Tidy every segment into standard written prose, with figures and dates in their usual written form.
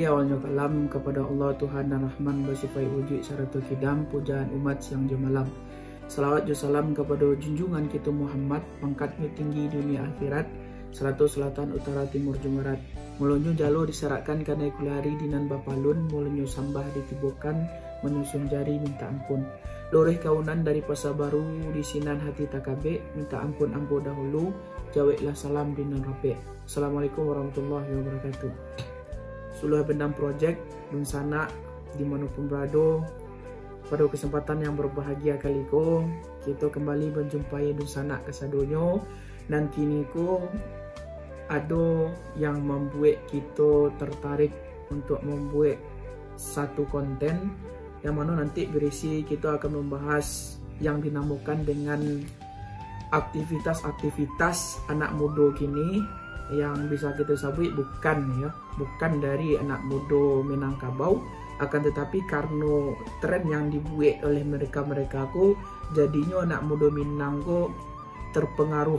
Sekali awalnya kalam kepada Allah Tuhan dan Rahman bersifat wujud sarata kidam pujaan umat siang jam malam. Salawat dan salam kepada junjungan kita Muhammad, pangkatnya tinggi dunia akhirat, seratu selatan utara timur jumarat. Mulunyo jalo disarakkan karena kulari dinan bapalun, mulunyo sambah ditibukan, menyusun jari minta ampun. Loreh kaunan dari pasar baru di sinan hati takabe, minta ampun ambo dahulu, jaweklah salam dinan rape. Assalamualaikum warahmatullahi wabarakatuh. Sulah Bendam Project dun sana dimanapun berada. Pada kesempatan yang berbahagia kali ko, kita kembali menjumpai dun sana kesadonyo. Dan kini ko ada yang membuat kita tertarik untuk membuat satu konten yang mana nanti berisi kita akan membahas yang dinamakan dengan aktivitas-aktivitas anak muda kini yang bisa kita sebut bukan dari anak muda Minangkabau, akan tetapi karena tren yang dibuat oleh mereka ko, jadinya anak muda Minang ko terpengaruh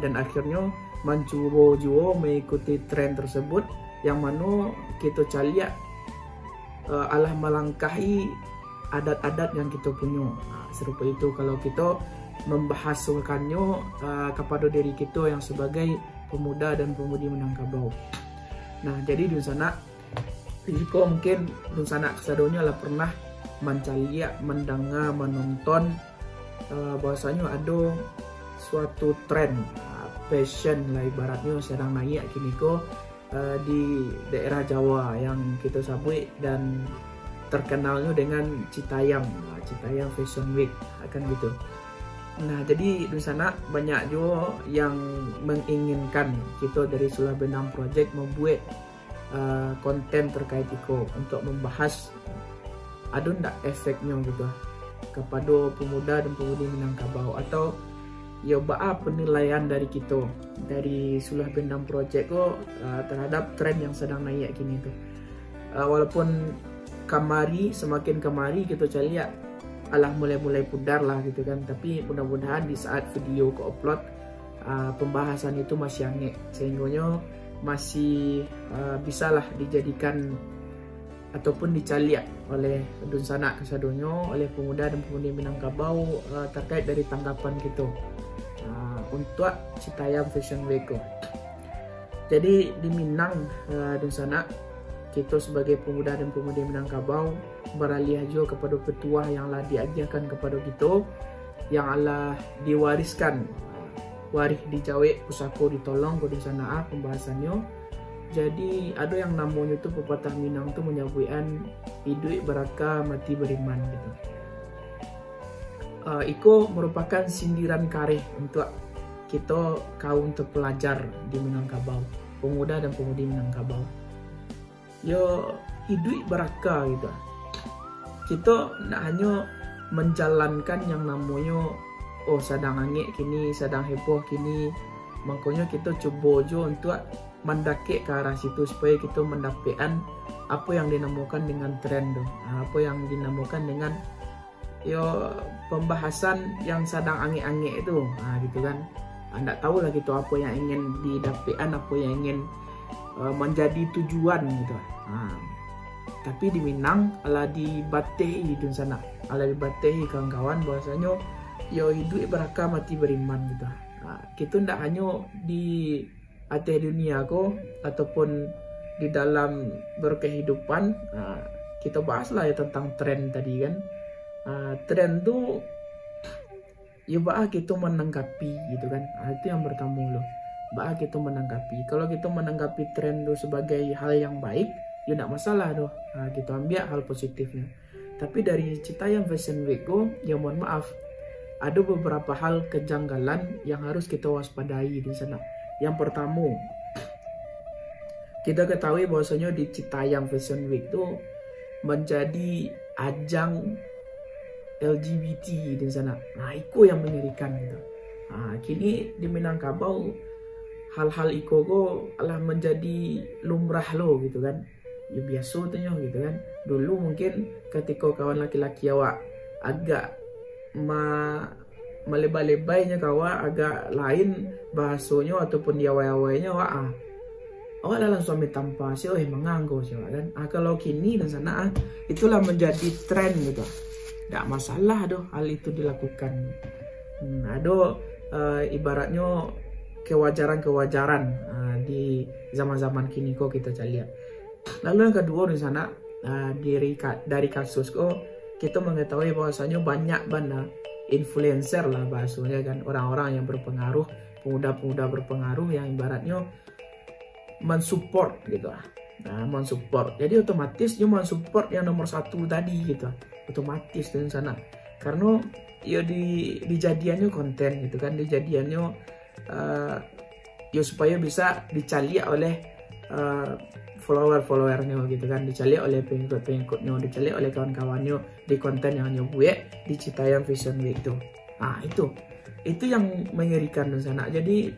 dan akhirnya mencoba juga mengikuti tren tersebut, yang mana kita caliak alah melangkahi adat-adat yang kita punya. Serupa itu kalau kita membahasakannya kepada diri kita yang sebagai pemuda dan pemudi Minangkabau. Nah, jadi dun sana jika mungkin dun sana kesadonya lah pernah mencaliak, mendengar, menonton bahwasanya ada suatu tren fashion lah ibaratnya sedang naik kini ko di daerah Jawa yang kita sebut dan terkenalnya dengan Citayam Fashion Week akan gitu. Nah, jadi di sana banyak juga yang menginginkan kita dari Sulah Bendam Project membuat konten terkait itu untuk membahas ada ndak efeknya gitu kepada pemuda dan pemudi Minangkabau, atau ya penilaian dari kita dari Sulah Bendam Project kok terhadap tren yang sedang naik kini tuh. Walaupun semakin kemari kita cari ya alah mulai pudar lah gitu kan, tapi mudah-mudahan di saat video ke upload pembahasan itu masih anget, sehingga masih bisalah dijadikan ataupun dicaliak oleh dun sana kesadonyo, oleh pemuda dan pemudi Minangkabau terkait dari tanggapan kita untuk Citayam Fashion Week. Jadi di Minang dun sana kita sebagai pemuda dan pemudi Minangkabau beralih aja kepada petuah yang lah diajarkan kepada kita, yang Allah diwariskan waris dijawek pusako ditolong ke sana pembahasannya. Jadi ada yang namanya itu pepatah Minang tuh menyebutkan hidup beraka mati beriman gitu. Iko merupakan sindiran kareh untuk kita kaum terpelajar di Minangkabau, pemuda dan pemudi Minangkabau. Yo hidup beraka gitu. Kita tidak hanya menjalankan yang namanya sedang angin kini, sedang heboh kini, makanya kita coba aja untuk mendaki ke arah situ supaya kita mendapatkan apa yang dinamakan dengan tren tuh, apa yang dinamakan dengan pembahasan yang sedang angin-angin itu, gitu kan. Anda tahu lah gitu apa yang ingin didapatkan, apa yang ingin menjadi tujuan gitu. Tapi di Minang ala dibatehi di sana, ala dibatehi kawan-kawan bahwasanya hidup beraka mati beriman gitu. Kita tidak hanya di atas dunia ko ataupun di dalam berkehidupan, kita bahaslah ya tentang tren tadi kan. Tren tuh kita menanggapi gitu kan. Itu yang pertama loh. Kita menanggapi. Kalau kita menanggapi tren itu sebagai hal yang baik, ya tidak masalah doh. Kita ambil hal positifnya. Tapi dari Citayam Fashion Week ya mohon maaf, ada beberapa hal kejanggalan yang harus kita waspadai di sana. Yang pertama, kita ketahui bahwasanya di Citayam Fashion Week itu menjadi ajang LGBT di sana. Itu yang mengerikan gitu. Kini di Minangkabau hal-hal iko alah menjadi lumrah lo gitu kan. Ya biasa tuh gitu kan. Dulu mungkin ketika kawan laki-laki awak agak melebay-lebaynya kawan agak lain bahasanya ataupun diawai-awainya awak dalam suami tanpa sih, menganggur sih kan. Kalau kini dan sana itulah menjadi tren gitu. Tidak masalah doh hal itu dilakukan. Ibaratnya kewajaran-kewajaran di zaman-zaman kini kok kita lihat. Lalu yang kedua di sana dari kasus kok kita mengetahui bahwasanya banyak banget influencer lah bahasanya kan, orang-orang yang berpengaruh, pemuda-pemuda berpengaruh yang ibaratnya mensupport gitu lah. Mensupport. Jadi otomatis dia mensupport yang nomor satu tadi gitu. Otomatis di sana. Karena ya dijadiannya konten gitu kan, dijadiannya ya supaya bisa dicari oleh follower-followernya gitu kan, dicari oleh pengikut-pengikutnya, dicari oleh kawan-kawannya di konten yang buat di Citayam Fashion Week itu. Itu yang mengerikan di sana. Jadi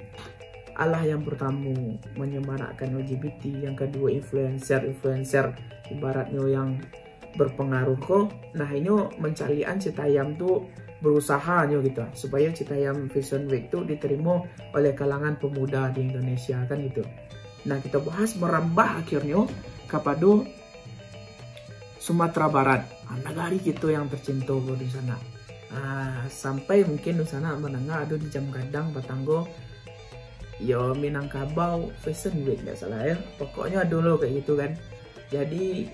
Allah yang pertama menyemarakkan LGBT, yang kedua influencer ibaratnya yang berpengaruh kok. Nah ini mencarian Citayam tuh berusaha gitu supaya Citayam Fashion Week itu diterima oleh kalangan pemuda di Indonesia kan gitu. Nah kita bahas merambah akhirnya kepada Sumatera Barat, negara kita yang tercinta di sana. Sampai mungkin di sana menengah ada di Jam Gadang Batanggo, ya Minangkabau Fashion Week nggak salah ya. Pokoknya dulu kayak gitu kan. Jadi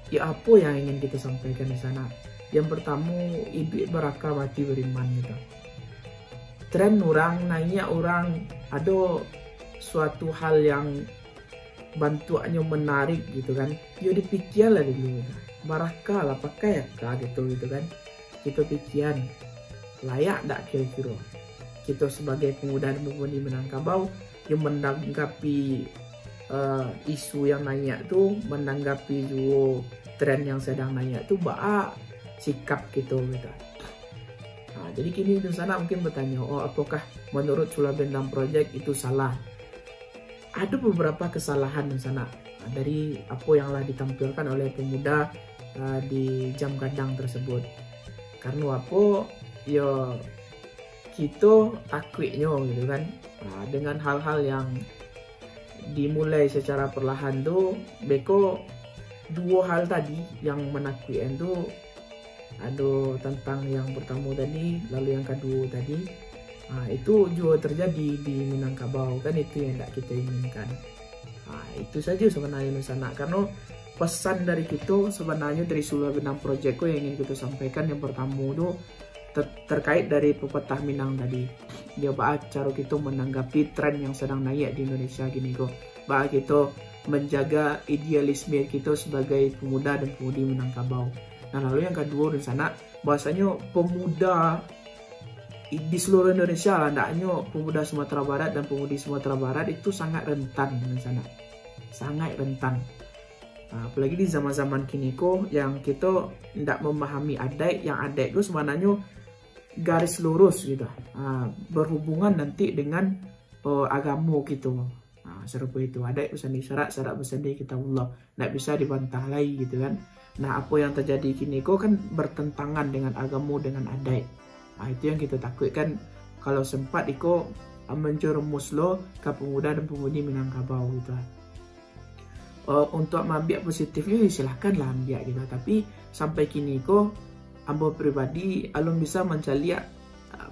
ya apa yang ingin kita sampaikan di sana? Yang pertama, ibu beraka mati beriman gitu. Tren orang, naiknya orang, ada suatu hal yang bantuannya menarik gitu kan. Ya dipikirlah dulu. Baraka lah pakai ya gitu kan. Kita pikiran layak tak kira-kira kita sebagai pemuda dan pemudi Minangkabau yang menanggapi isu yang naik tuh, menanggapi juga tren yang sedang naik tuh sikap gitu. Jadi kini di sana mungkin bertanya, apakah menurut Sula Bendang Project itu salah? Ada beberapa kesalahan di sana dari apa yang telah ditampilkan oleh pemuda di Jam Gadang tersebut. Karena apa? Ya kita takutnya gitu kan, dengan hal-hal yang dimulai secara perlahan tuh, beko dua hal tadi yang menakutkan tuh. Ada tentang yang pertama tadi, lalu yang kedua tadi, itu juga terjadi di Minangkabau kan, itu yang tidak kita inginkan. Itu saja sebenarnya di sana. Karena pesan dari kita sebenarnya dari Sula Bendang Project yang ingin kita sampaikan, yang pertama itu terkait dari pepatah Minang tadi. Dia cara kita menanggapi tren yang sedang naik di Indonesia gini kok. Kita menjaga idealisme kita sebagai pemuda dan pemudi Minangkabau. Nah lalu yang kedua di sana, bahwasanya pemuda di seluruh Indonesia lah, tidak hanya pemuda Sumatera Barat dan pemudi Sumatera Barat itu sangat rentan di sana, sangat rentan. Apalagi di zaman-zaman kini kok yang kita tidak memahami adat, yang adat itu sebenarnya garis lurus gitu, berhubungan nanti dengan agama gitu. Serupa itu adat bersandi syarat bersandi kitabullah, tidak bisa dibantah lagi gitu kan. Nah apa yang terjadi kini kok kan bertentangan dengan agama, dengan adat. Itu yang kita takutkan kalau sempat iko menjerumus lo ke pemuda dan pemudi Minangkabau gitu. Untuk mengambil positifnya silahkan lah ambil gitu, tapi sampai kini kok ambo pribadi alun bisa mencari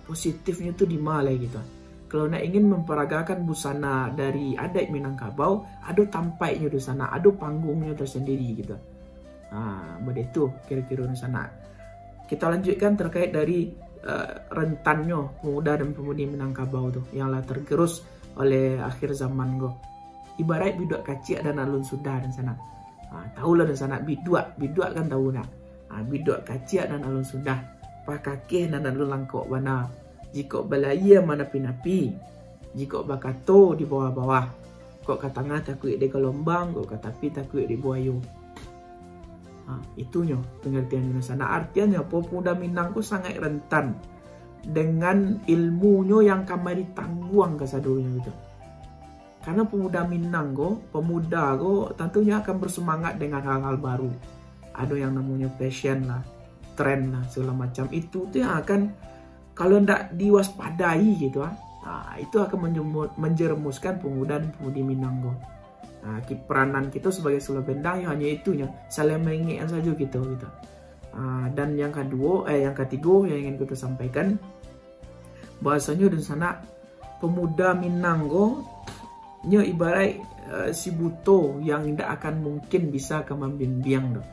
positifnya itu di mana gitu. Kalau nak ingin memperagakan busana dari adat Minangkabau, ada tampaknya di sana, ada panggungnya tersendiri gitu. Begitu kira-kira di sana. Kita lanjutkan terkait dari rentannya pemuda dan pemudi Minangkabau tuh yang lah tergerus oleh akhir zaman go. Ibarat biduak kacik dan alun sudah di sana. Tahu lah di sana biduak kan tahu nak. Biduak kacik dan alun sudah. Pakakeh dan alun langkok bana. Jika balaya mana pinapi, jika bakato di bawah-bawah. Kok katangah takut di gelombang, kok katapi takut di buayu. Itunya pengertian di sana. Artinya pemuda Minang ku sangat rentan dengan ilmunya yang kamari tangguang kesadunya gitu. Karena pemuda Minang pemuda tentunya akan bersemangat dengan hal-hal baru. Ada yang namanya fashion lah, tren lah, segala macam itu tuh yang akan kalau tidak diwaspadai gitu Itu akan menjerumuskan pemuda dan pemudi Minanggo. Peranan kita sebagai Sula Bendang hanya itunya, saling mengingatkan saja gitu. Dan yang kedua, yang ketiga yang ingin kita sampaikan, bahasanya di sana pemuda Minanggo nya ibarat si buto yang tidak akan mungkin bisa ke membimbing,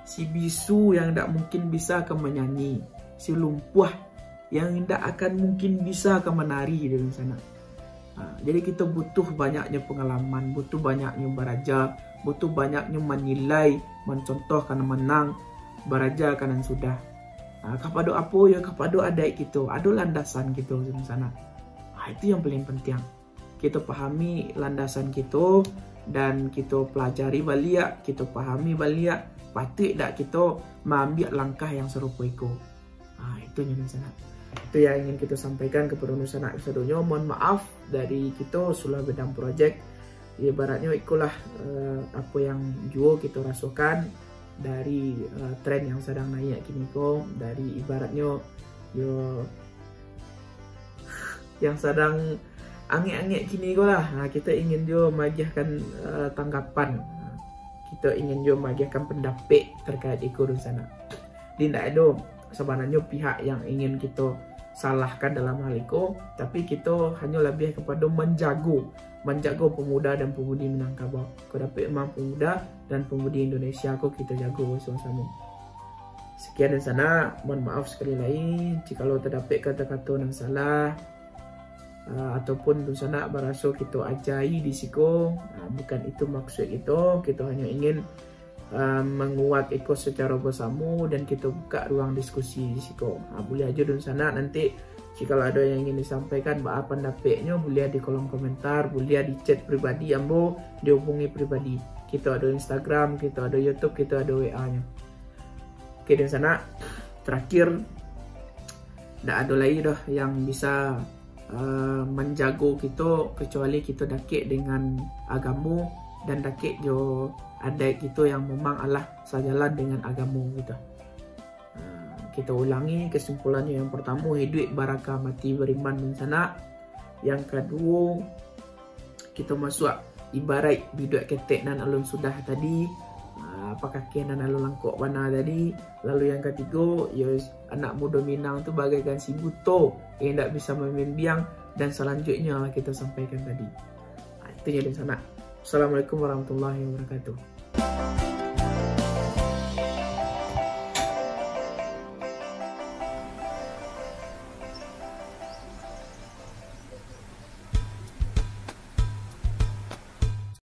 si bisu yang tidak mungkin bisa ke menyanyi, si lumpuh yang tidak akan mungkin bisa ke menari di sana. Jadi kita butuh banyaknya pengalaman, butuh banyaknya beraja, butuh banyaknya menilai, mencontoh karena menang, beraja karena sudah. Kepada apa ya, kepada adik kita, ada landasan kita di sana. Itu yang paling penting. Kita pahami landasan kita dan kita pelajari balik, kita pahami balik, patut tak kita mengambil langkah yang serupa itu. Itu yang di sana. Itu yang ingin kita sampaikan kepada Nusana Episodenya. Mohon maaf dari kita Sula Bendang Project. Ibaratnya itulah apa yang juga kita rasakan dari tren yang sedang naik kini kok, dari ibaratnya yang sedang angin-angin kini kok lah. Kita ingin juga magiahkan tanggapan, kita ingin juga magiahkan pendapat terkait itu di sana. Tidak ada sebenarnya pihak yang ingin kita salahkan dalam hal itu, tapi kita hanya lebih kepada menjaga pemuda dan pemudi Minangkabau. Kalau dapat memang pemuda dan pemudi Indonesia kok kita jaga bersama-sama. Sekian dari sana, mohon maaf sekali lagi jika terdapat kata-kata yang salah ataupun di sana berasa kita ajai di siko. Bukan itu maksud kita hanya ingin menguat Eko secara bersama dan kita buka ruang diskusi di situ. Boleh aja di sana nanti jika ada yang ingin disampaikan apa pendapatnya, boleh di kolom komentar, boleh di chat pribadi, ambo dihubungi pribadi. Kita ada Instagram, kita ada YouTube, kita ada WA-nya. Oke, di sana terakhir tidak ada lagi dah yang bisa menjaga kita kecuali kita dakik dengan agama dan dakik jo ada kita yang memang Allah sejalan dengan agama kita. Kita ulangi kesimpulannya. Yang pertama, hidup barakah, mati beriman di sana. Yang kedua, kita masuk ibarat bidak ketek nan alun sudah tadi, apakah nan alun langkok mana tadi. Lalu yang ketiga, anak muda Minang tu bagaikan si buto yang tidak bisa membimbing, dan selanjutnya kita sampaikan tadi. Itu yang di sana. Assalamualaikum warahmatullahi wabarakatuh.